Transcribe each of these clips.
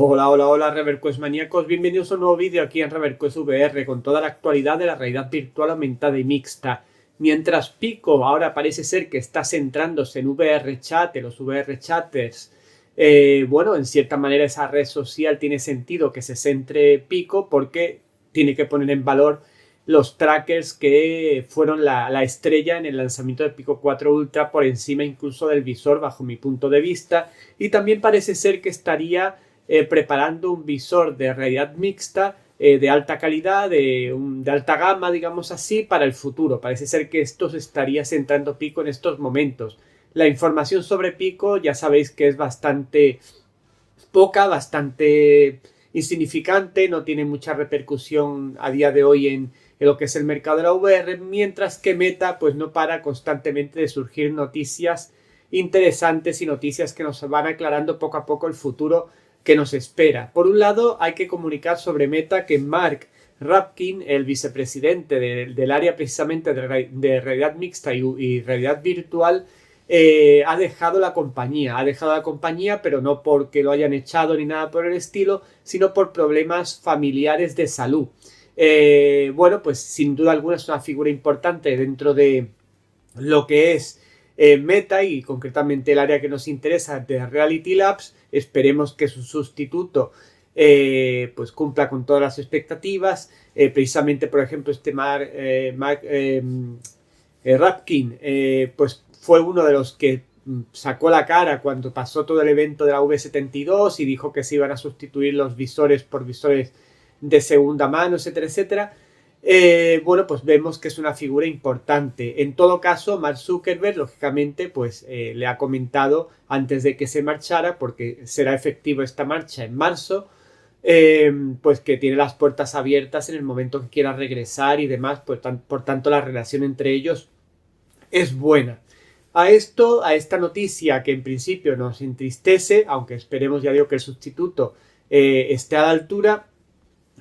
Hola, hola, hola, Reverquest maníacos. Bienvenidos a un nuevo vídeo aquí en Reverquest VR con toda la actualidad de la realidad virtual aumentada y mixta. Mientras Pico ahora parece ser que está centrándose en VR Chat, en los VR Chatters. Bueno, en cierta manera esa red social tiene sentido que se centre Pico porque tiene que poner en valor los trackers que fueron la estrella en el lanzamiento del Pico 4 Ultra por encima incluso del visor bajo mi punto de vista. Y también parece ser que estaría preparando un visor de realidad mixta de alta calidad, de alta gama, digamos así, para el futuro. Parece ser que esto se estaría centrando Pico en estos momentos. La información sobre Pico ya sabéis que es bastante poca, bastante insignificante, no tiene mucha repercusión a día de hoy en lo que es el mercado de la VR, mientras que Meta pues no para constantemente de surgir noticias interesantes y noticias que nos van aclarando poco a poco el futuro que nos espera. Por un lado, hay que comunicar sobre Meta que Mark Rapkin, el vicepresidente del área precisamente de realidad mixta y realidad virtual, ha dejado la compañía, pero no porque lo hayan echado ni nada por el estilo, sino por problemas familiares de salud. Bueno, pues sin duda alguna es una figura importante dentro de lo que es Meta y concretamente el área que nos interesa de Reality Labs. Esperemos que su sustituto pues cumpla con todas las expectativas. Precisamente, por ejemplo, este Mark Rapkin pues fue uno de los que sacó la cara cuando pasó todo el evento de la V72 y dijo que se iban a sustituir los visores por visores de segunda mano, etcétera, etcétera. Bueno, pues vemos que es una figura importante. En todo caso, Mark Zuckerberg, lógicamente, pues le ha comentado antes de que se marchara, porque será efectivo esta marcha en marzo, pues que tiene las puertas abiertas en el momento que quiera regresar y demás, pues por tanto la relación entre ellos es buena. A esta noticia que en principio nos entristece, aunque esperemos, ya digo, que el sustituto esté a la altura,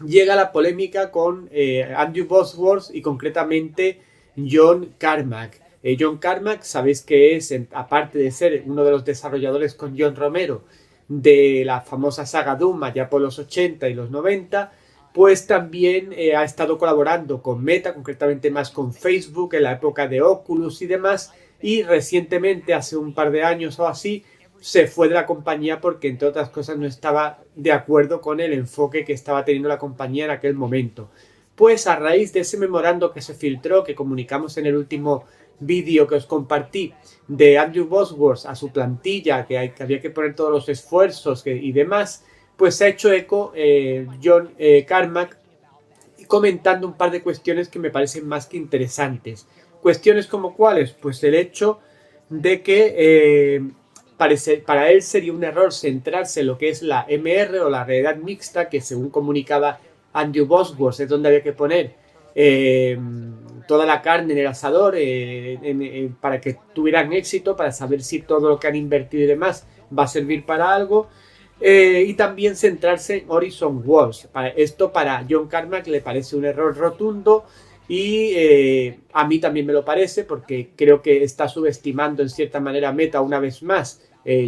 llega la polémica con Andrew Bosworth y concretamente John Carmack. John Carmack, sabéis que es, aparte de ser uno de los desarrolladores con John Romero de la famosa saga Doom allá por los 80 y los 90, pues también ha estado colaborando con Meta, concretamente más con Facebook en la época de Oculus y demás, y recientemente, hace un par de años o así, se fue de la compañía porque, entre otras cosas, no estaba de acuerdo con el enfoque que estaba teniendo la compañía en aquel momento. Pues a raíz de ese memorando que se filtró, que comunicamos en el último vídeo que os compartí, de Andrew Bosworth a su plantilla, que había que poner todos los esfuerzos y demás, pues se ha hecho eco John Carmack comentando un par de cuestiones que me parecen más que interesantes. Cuestiones como cuáles, pues el hecho de que para él sería un error centrarse en lo que es la MR o la realidad mixta, que según comunicaba Andrew Bosworth es donde había que poner toda la carne en el asador para que tuvieran éxito, para saber si todo lo que han invertido y demás va a servir para algo. Y también centrarse en Horizon Worlds. Esto para John Carmack le parece un error rotundo y a mí también me lo parece porque creo que está subestimando en cierta manera Meta una vez más.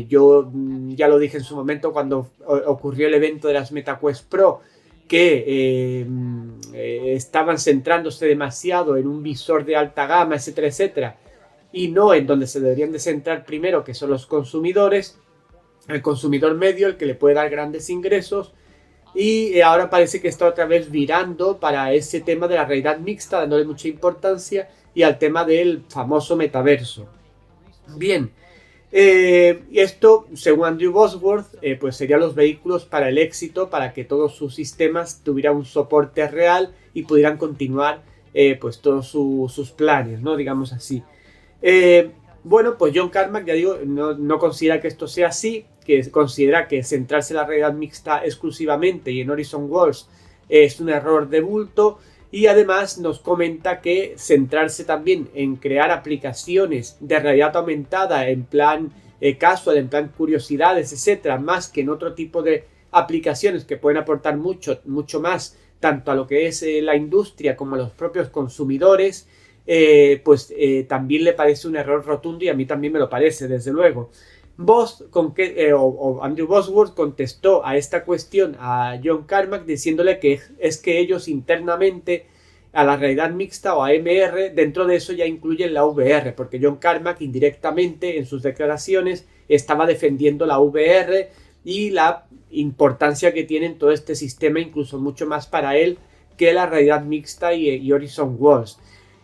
Yo ya lo dije en su momento cuando ocurrió el evento de las MetaQuest Pro, que estaban centrándose demasiado en un visor de alta gama, etcétera, etcétera, y no en donde se deberían de centrar primero, que son los consumidores, el consumidor medio, el que le puede dar grandes ingresos. Y ahora parece que está otra vez virando para ese tema de la realidad mixta, dándole mucha importancia, y al tema del famoso metaverso. Bien, esto, según Andrew Bosworth, pues serían los vehículos para el éxito, para que todos sus sistemas tuvieran un soporte real y pudieran continuar pues todos sus planes, ¿no? Digamos así. Bueno, pues John Carmack, ya digo, no considera que esto sea así, que considera que centrarse en la realidad mixta exclusivamente y en Horizon Worlds es un error de bulto, y además nos comenta que centrarse también en crear aplicaciones de realidad aumentada en plan casual, en plan curiosidades, etcétera, más que en otro tipo de aplicaciones que pueden aportar mucho más tanto a lo que es la industria como a los propios consumidores, pues también le parece un error rotundo, y a mí también me lo parece, desde luego. Andrew Bosworth contestó a esta cuestión a John Carmack diciéndole que es que ellos internamente a la realidad mixta o a AMR, dentro de eso ya incluyen la VR, porque John Carmack indirectamente en sus declaraciones estaba defendiendo la VR y la importancia que tiene en todo este sistema, incluso mucho más para él que la realidad mixta y Horizon Worlds.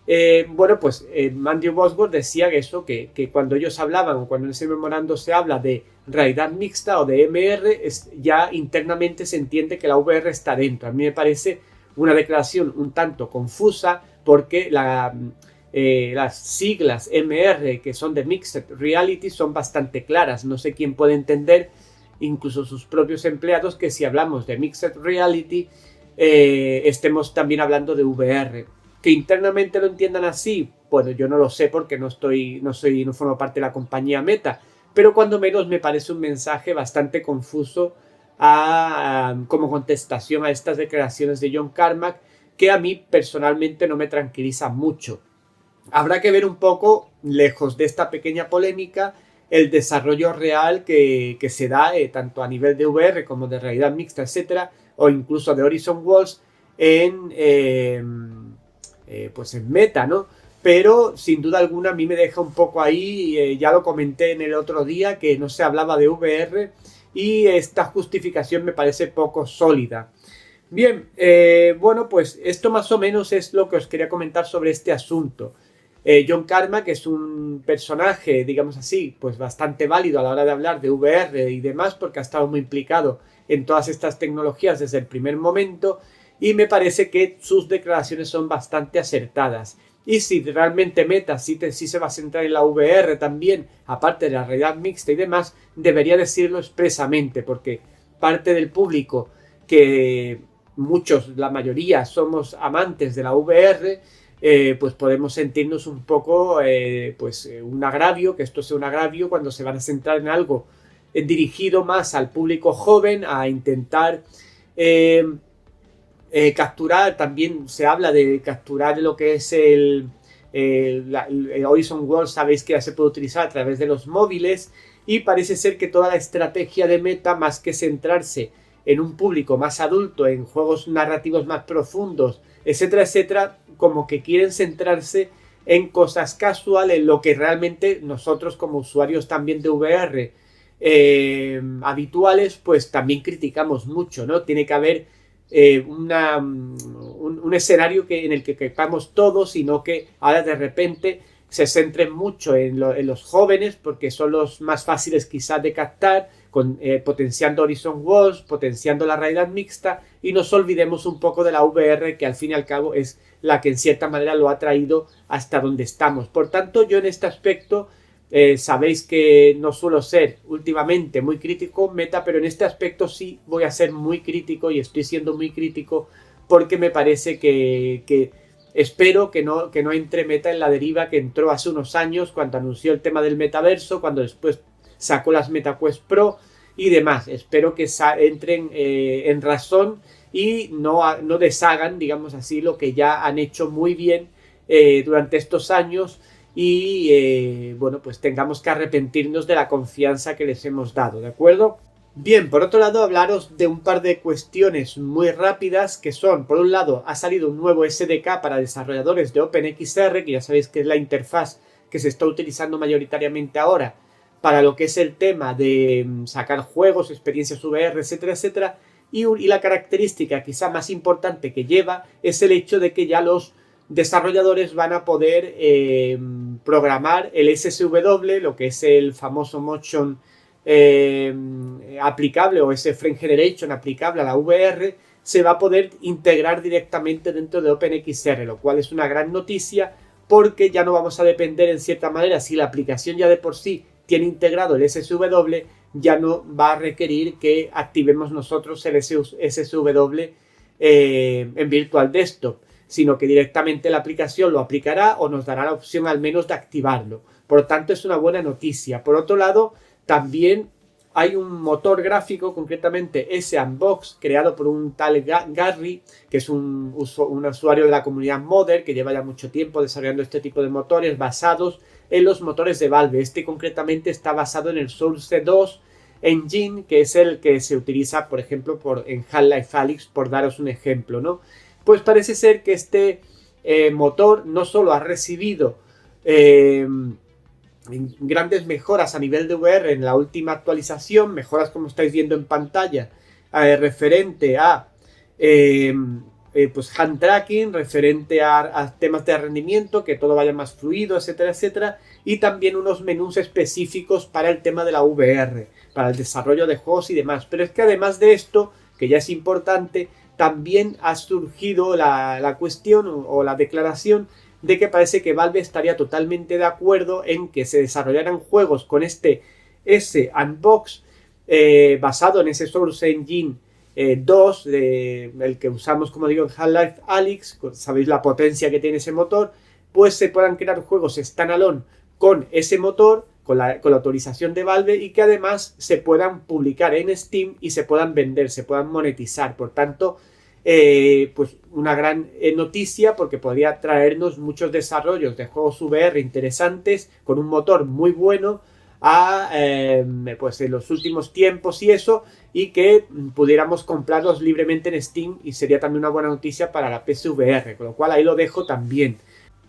Andrew Bosworth decía que cuando ellos hablaban, o cuando en ese memorando se habla de realidad mixta o de MR, ya internamente se entiende que la VR está dentro. A mí me parece una declaración un tanto confusa porque las siglas MR, que son de Mixed Reality, son bastante claras. No sé quién puede entender, incluso sus propios empleados, que si hablamos de Mixed Reality estemos también hablando de VR. Que internamente lo entiendan así, bueno, yo no lo sé porque no formo parte de la compañía Meta, pero cuando menos me parece un mensaje bastante confuso como contestación a estas declaraciones de John Carmack, que a mí personalmente no me tranquiliza mucho. Habrá que ver un poco, lejos de esta pequeña polémica, el desarrollo real que se da tanto a nivel de VR como de realidad mixta, etcétera, o incluso de Horizon Worlds en Meta, ¿no? Pero sin duda alguna a mí me deja un poco ahí, ya lo comenté en el otro día, que no se hablaba de VR y esta justificación me parece poco sólida. Bien, pues esto más o menos es lo que os quería comentar sobre este asunto. John Carmack es un personaje, digamos así, pues bastante válido a la hora de hablar de VR y demás, porque ha estado muy implicado en todas estas tecnologías desde el primer momento, y me parece que sus declaraciones son bastante acertadas. Y si realmente Meta sí se va a centrar en la VR también, aparte de la realidad mixta y demás, debería decirlo expresamente, porque parte del público, que muchos, la mayoría, somos amantes de la VR, pues podemos sentirnos un poco un agravio, que esto sea un agravio cuando se van a centrar en algo dirigido más al público joven, a intentar capturar. También se habla de capturar lo que es el Horizon Worlds, sabéis que ya se puede utilizar a través de los móviles, y parece ser que toda la estrategia de Meta, más que centrarse en un público más adulto, en juegos narrativos más profundos, etcétera, etcétera, como que quieren centrarse en cosas casual, en lo que realmente nosotros como usuarios también de VR habituales, pues también criticamos mucho, ¿no? Tiene que haber un escenario en el que quepamos todos, sino que ahora de repente se centren mucho en los jóvenes, porque son los más fáciles quizás de captar, potenciando Horizon Worlds, potenciando la realidad mixta, y nos olvidemos un poco de la VR, que al fin y al cabo es la que en cierta manera lo ha traído hasta donde estamos. Por tanto, yo en este aspecto sabéis que no suelo ser últimamente muy crítico Meta, pero en este aspecto sí voy a ser muy crítico, y estoy siendo muy crítico porque me parece que espero que no entre Meta en la deriva que entró hace unos años cuando anunció el tema del metaverso, cuando después sacó las MetaQuest Pro y demás. Espero que entren en razón y no deshagan, digamos así, lo que ya han hecho muy bien durante estos años, y pues tengamos que arrepentirnos de la confianza que les hemos dado, ¿de acuerdo? Bien, por otro lado, hablaros de un par de cuestiones muy rápidas, que son, por un lado, ha salido un nuevo SDK para desarrolladores de OpenXR, que ya sabéis que es la interfaz que se está utilizando mayoritariamente ahora para lo que es el tema de sacar juegos, experiencias VR, etcétera, etcétera, y la característica quizá más importante que lleva es el hecho de que ya los desarrolladores van a poder programar el SSW, lo que es el famoso motion aplicable, o ese frame generation aplicable a la VR, se va a poder integrar directamente dentro de OpenXR, lo cual es una gran noticia, porque ya no vamos a depender en cierta manera, si la aplicación ya de por sí tiene integrado el SSW, ya no va a requerir que activemos nosotros el SSW en Virtual Desktop, sino que directamente la aplicación lo aplicará o nos dará la opción al menos de activarlo. Por lo tanto, es una buena noticia. Por otro lado, también hay un motor gráfico, concretamente Sandbox, creado por un tal Gary, que es un usuario de la comunidad modder, que lleva ya mucho tiempo desarrollando este tipo de motores basados en los motores de Valve. Este concretamente está basado en el Source 2 Engine, que es el que se utiliza, por ejemplo, en Half-Life Alyx, por daros un ejemplo, ¿no? Pues parece ser que este motor no solo ha recibido grandes mejoras a nivel de VR en la última actualización, mejoras como estáis viendo en pantalla, referente a pues hand tracking, referente a temas de rendimiento, que todo vaya más fluido, etcétera, etcétera, y también unos menús específicos para el tema de la VR, para el desarrollo de juegos y demás. Pero es que además de esto, que ya es importante, también ha surgido la cuestión o la declaración de que parece que Valve estaría totalmente de acuerdo en que se desarrollaran juegos con este Sandbox basado en ese Source Engine 2, el que usamos, como digo, en Half-Life Alyx. Sabéis la potencia que tiene ese motor. Pues se puedan crear juegos standalone con ese motor, con la autorización de Valve, y que además se puedan publicar en Steam y se puedan vender, se puedan monetizar. Por tanto, pues una gran noticia, porque podría traernos muchos desarrollos de juegos VR interesantes con un motor muy bueno pues en los últimos tiempos y eso, y que pudiéramos comprarlos libremente en Steam, y sería también una buena noticia para la PSVR, con lo cual ahí lo dejo también.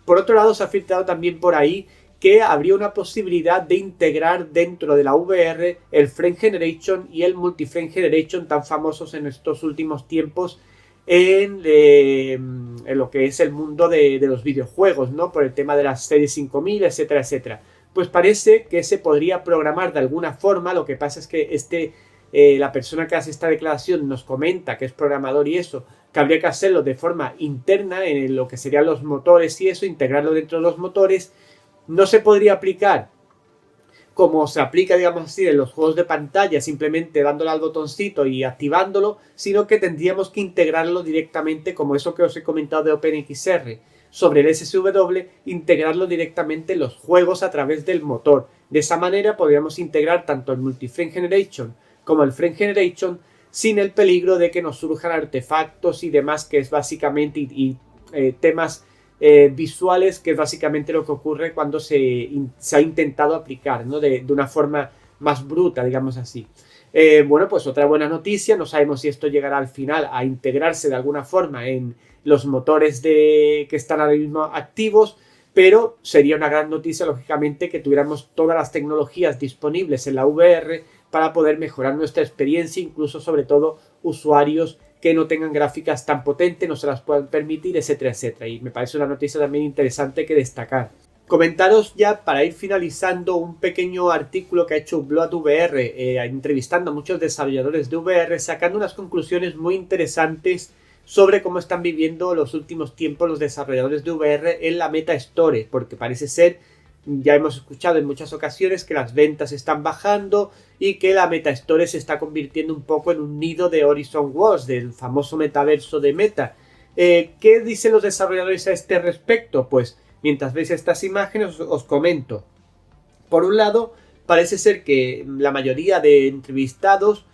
Por otro lado, se ha filtrado también por ahí que habría una posibilidad de integrar dentro de la VR el Frame Generation y el Multi-Frame Generation tan famosos en estos últimos tiempos en lo que es el mundo de los videojuegos, ¿no? Por el tema de las series 5000, etcétera, etcétera. Pues parece que se podría programar de alguna forma. Lo que pasa es que la persona que hace esta declaración nos comenta que es programador y eso, que habría que hacerlo de forma interna en lo que serían los motores y eso, integrarlo dentro de los motores. No se podría aplicar como se aplica, digamos así, en los juegos de pantalla, simplemente dándole al botoncito y activándolo, sino que tendríamos que integrarlo directamente, como eso que os he comentado de OpenXR sobre el SSW, integrarlo directamente en los juegos a través del motor. De esa manera podríamos integrar tanto el Multi-Frame Generation como el Frame Generation sin el peligro de que nos surjan artefactos y demás, que es básicamente temas visuales, que es básicamente lo que ocurre cuando se ha intentado aplicar, ¿no? de una forma más bruta, digamos así. Bueno, pues otra buena noticia. No sabemos si esto llegará al final a integrarse de alguna forma en los motores que están ahora mismo activos, pero sería una gran noticia, lógicamente, que tuviéramos todas las tecnologías disponibles en la VR para poder mejorar nuestra experiencia, incluso sobre todo usuarios que no tengan gráficas tan potentes, no se las puedan permitir, etcétera, etcétera. Y me parece una noticia también interesante que destacar. Comentaros ya, para ir finalizando, un pequeño artículo que ha hecho Blood VR, entrevistando a muchos desarrolladores de VR, sacando unas conclusiones muy interesantes sobre cómo están viviendo los últimos tiempos los desarrolladores de VR en la Meta Store, porque parece ser, ya hemos escuchado en muchas ocasiones, que las ventas están bajando y que la Meta Store se está convirtiendo un poco en un nido de Horizon Worlds, del famoso metaverso de Meta. ¿Qué dicen los desarrolladores a este respecto? Pues mientras veis estas imágenes os comento. Por un lado, parece ser que la mayoría de entrevistados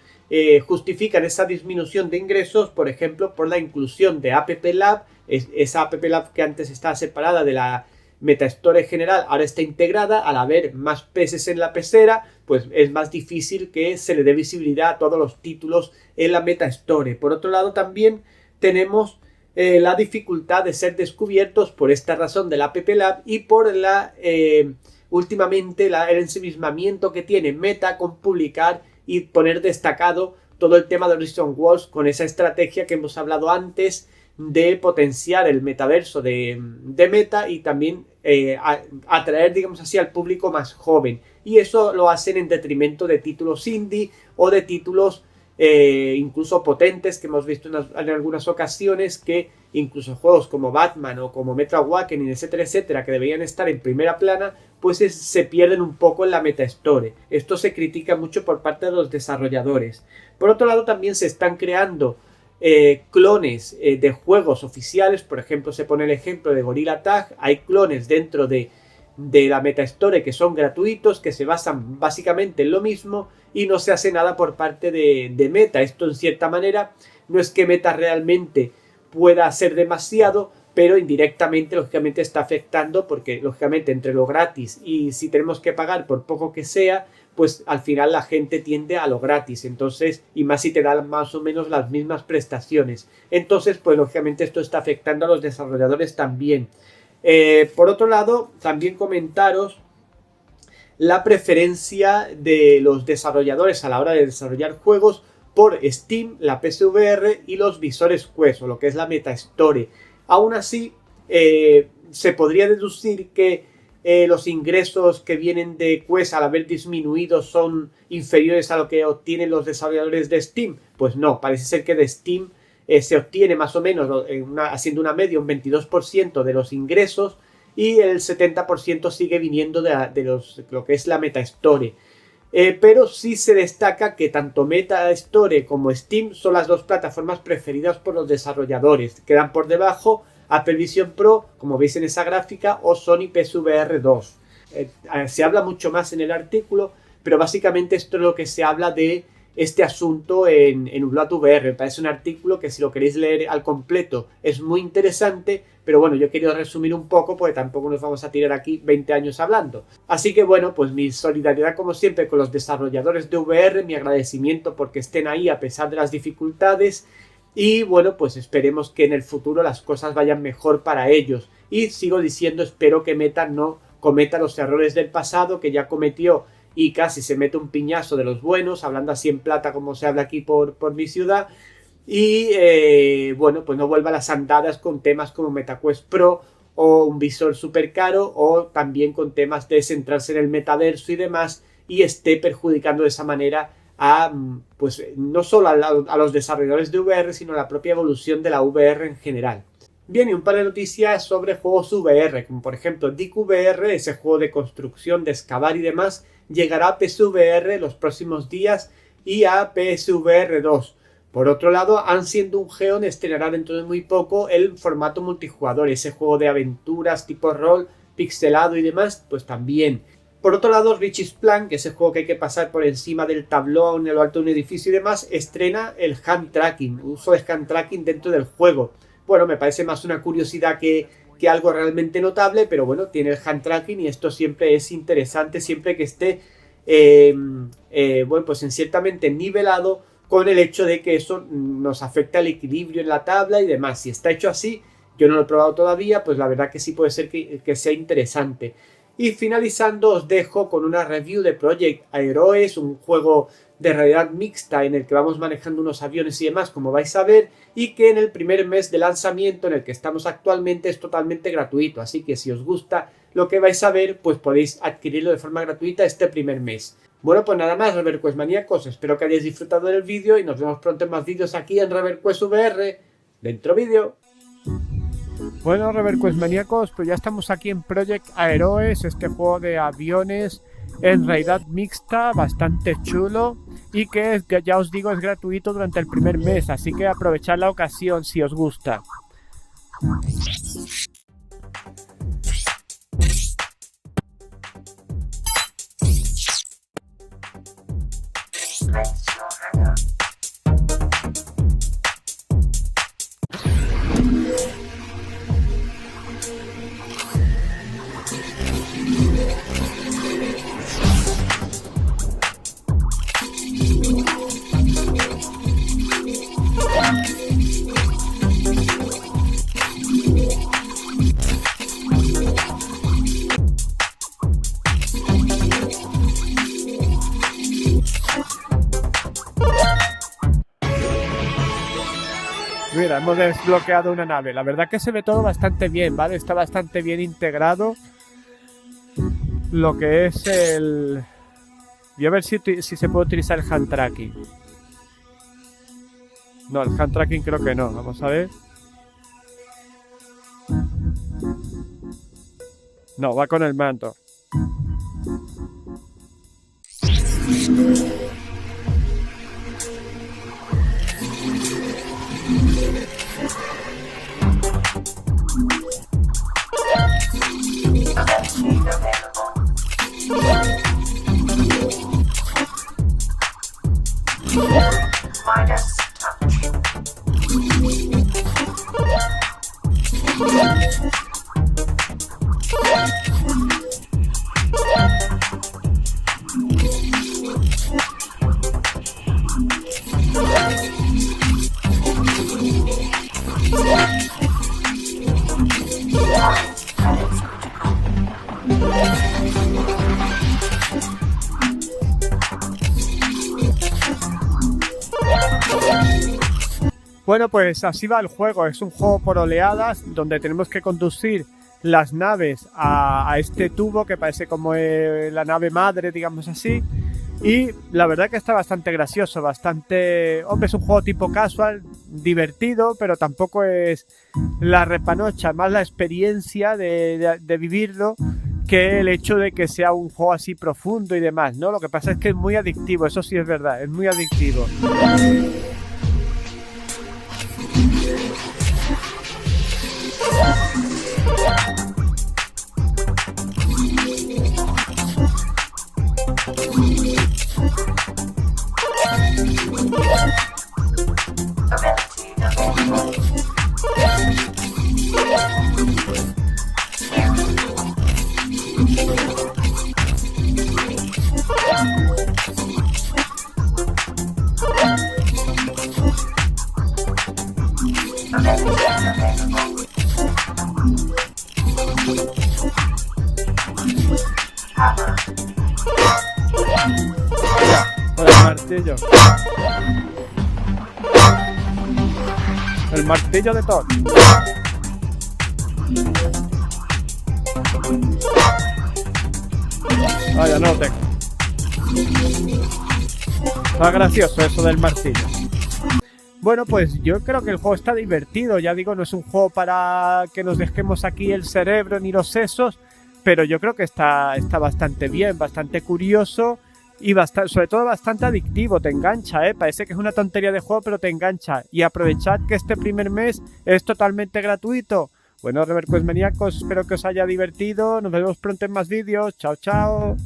justifican esa disminución de ingresos, por ejemplo, por la inclusión de App Lab, esa App Lab que antes estaba separada de la Meta Store general, ahora está integrada. Al haber más peces en la pecera, pues es más difícil que se le dé visibilidad a todos los títulos en la Meta Store. Por otro lado, también tenemos la dificultad de ser descubiertos por esta razón del App Lab y por últimamente el ensimismamiento que tiene Meta con publicar y poner destacado todo el tema de Horizon Worlds, con esa estrategia que hemos hablado antes de potenciar el metaverso de Meta y también atraer, digamos así, al público más joven. Y eso lo hacen en detrimento de títulos indie o de títulos incluso potentes, que hemos visto en algunas ocasiones, que incluso juegos como Batman o como Metro Awakening, etcétera, etcétera, que deberían estar en primera plana, pues se pierden un poco en la Meta Store. Esto se critica mucho por parte de los desarrolladores. Por otro lado, también se están creando clones de juegos oficiales. Por ejemplo, se pone el ejemplo de Gorilla Tag. Hay clones dentro de de la Meta Store, que son gratuitos, que se basan básicamente en lo mismo y no se hace nada por parte de Meta. Esto en cierta manera no es que Meta realmente pueda hacer demasiado, pero indirectamente lógicamente está afectando, porque lógicamente entre lo gratis y si tenemos que pagar por poco que sea, pues al final la gente tiende a lo gratis, entonces, y más si te dan más o menos las mismas prestaciones, entonces pues lógicamente esto está afectando a los desarrolladores también. Por otro lado, también comentaros la preferencia de los desarrolladores a la hora de desarrollar juegos por Steam, la PSVR y los visores Quest, o lo que es la Meta Store. Aún así, se podría deducir que los ingresos que vienen de Quest, al haber disminuido, son inferiores a lo que obtienen los desarrolladores de Steam. Pues no, parece ser que de Steam se obtiene más o menos, haciendo una media, un 22% de los ingresos, y el 70% sigue viniendo de lo que es la Meta Store. Pero sí se destaca que tanto Meta Store como Steam son las dos plataformas preferidas por los desarrolladores. Quedan por debajo Apple Vision Pro, como veis en esa gráfica, o Sony PSVR 2. Se habla mucho más en el artículo, pero básicamente esto es lo que se habla de este asunto en Ublot VR. Me parece un artículo que, si lo queréis leer al completo, es muy interesante, pero bueno, yo he querido resumir un poco porque tampoco nos vamos a tirar aquí 20 años hablando. Así que bueno, pues mi solidaridad como siempre con los desarrolladores de VR, mi agradecimiento porque estén ahí a pesar de las dificultades, y bueno, pues esperemos que en el futuro las cosas vayan mejor para ellos. Y sigo diciendo, espero que Meta no cometa los errores del pasado que ya cometió y casi se mete un piñazo de los buenos, hablando así en plata como se habla aquí por mi ciudad. Y bueno, pues no vuelva a las andadas con temas como MetaQuest Pro o un visor súper caro, o también con temas de centrarse en el metaverso y demás, y esté perjudicando de esa manera a, pues no solo a los desarrolladores de VR, sino a la propia evolución de la VR en general. Bien, y un par de noticias sobre juegos VR, como por ejemplo DickVR, ese juego de construcción, de excavar y demás, llegará a PSVR los próximos días y a PSVR 2. Por otro lado, Ancient Dungeon estrenará dentro de muy poco el formato multijugador, ese juego de aventuras tipo rol, pixelado y demás, pues también. Por otro lado, Richie's Plan, que es el juego que hay que pasar por encima del tablón en lo alto de un edificio y demás, estrena el hand tracking, uso de hand tracking dentro del juego. Bueno, me parece más una curiosidad que algo realmente notable, pero bueno, tiene el hand tracking y esto siempre es interesante, siempre que esté, bueno, pues ciertamente nivelado con el hecho de que eso nos afecta al equilibrio en la tabla y demás. Si está hecho así, yo no lo he probado todavía, pues la verdad que sí puede ser que sea interesante. Y finalizando, os dejo con una review de Project Aeroes, un juego de realidad mixta en el que vamos manejando unos aviones y demás, como vais a ver, y que en el primer mes de lanzamiento en el que estamos actualmente es totalmente gratuito. Así que si os gusta lo que vais a ver, pues podéis adquirirlo de forma gratuita este primer mes. Bueno, pues nada más, ReverQuest maníacos, espero que hayáis disfrutado del vídeo y nos vemos pronto en más vídeos aquí en ReverQuest VR. Dentro vídeo. Bueno, ReverQuest maníacos, pues ya estamos aquí en Project Aeroes, este juego de aviones en realidad mixta, bastante chulo, y que ya os digo es gratuito durante el primer mes, así que aprovechad la ocasión si os gusta. Mira, hemos desbloqueado una nave. La verdad que se ve todo bastante bien, ¿vale? Está bastante bien integrado lo que es el... Voy a ver si se puede utilizar el hand tracking. No, el hand tracking creo que no. Vamos a ver. No, va con el mando. Bueno, pues así va el juego. Es un juego por oleadas donde tenemos que conducir las naves a este tubo que parece como la nave madre, digamos así. Y la verdad que está bastante gracioso, bastante... Hombre, es un juego tipo casual, divertido, pero tampoco es la repanocha, más la experiencia de vivirlo que el hecho de que sea un juego así profundo y demás, ¿no? Lo que pasa es que es muy adictivo, eso sí es verdad, es muy adictivo. Con el martillo. El martillo de Thor. Vaya, no lo tengo. Está gracioso eso del martillo. Bueno, pues yo creo que el juego está divertido. Ya digo, no es un juego para que nos dejemos aquí el cerebro ni los sesos, pero yo creo que está bastante bien, bastante curioso y sobre todo bastante adictivo. Te engancha, parece que es una tontería de juego, pero te engancha. Y aprovechad que este primer mes es totalmente gratuito. Bueno, Reverquest Maníacos, espero que os haya divertido. Nos vemos pronto en más vídeos. Chao, chao.